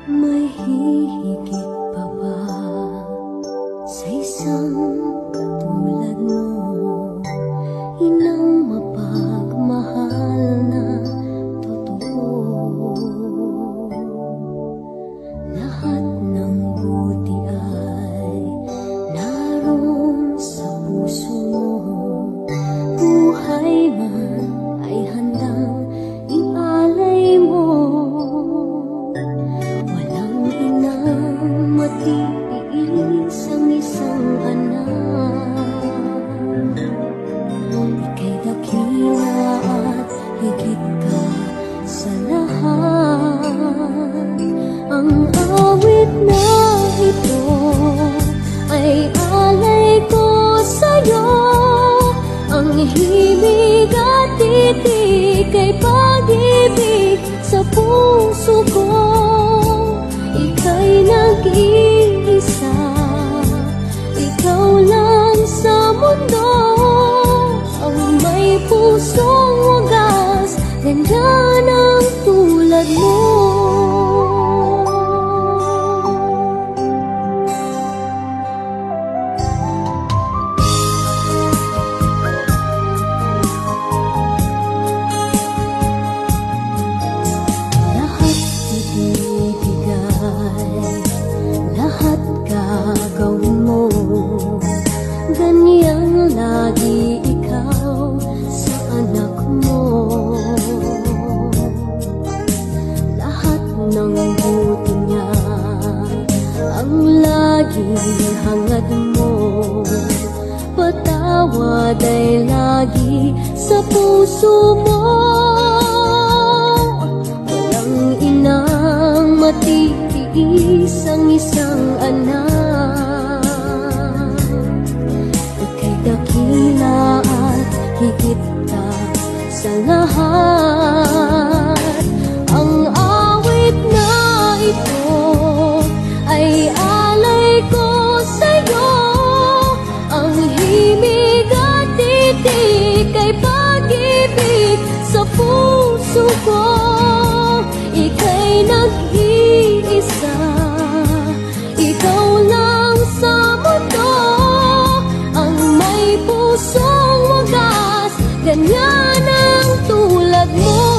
May hihigit pa ba sa isang katulad mo? Inang mapagmahal na totoo. Lahat ng buti ay naroon sa puso mo. Buhay man ay handang ialay mo. Walang inang matiis ang isang anak. Ika'y dakila at higit ka sa lahat. Ang awit na ito ay alay ko sa'yo. Ang himig at titig ay pag-ibig sa puso ko. Ika'y nag-iisa, ikaw lang sa mundo. Ang may pusong wagas, ganyan ang tulad mo. Lahat gagawin mo, ganyang lagi ikaw sa anak mo. Lahat ng buti niya ang laging hangad mo. Patawad ay lagi sa puso mo. Walang inang matitiis ang isang anak. Ika'y dakila at higit ka sa lahat. Ang awit na ito ay alay ko sa'yo. Ang himig at titig ay pag-ibig sa puso ko. Ika'y nag-iisa, ikaw lang sa mundo. Ang may pusong wagas, ganyan ang tulad mo.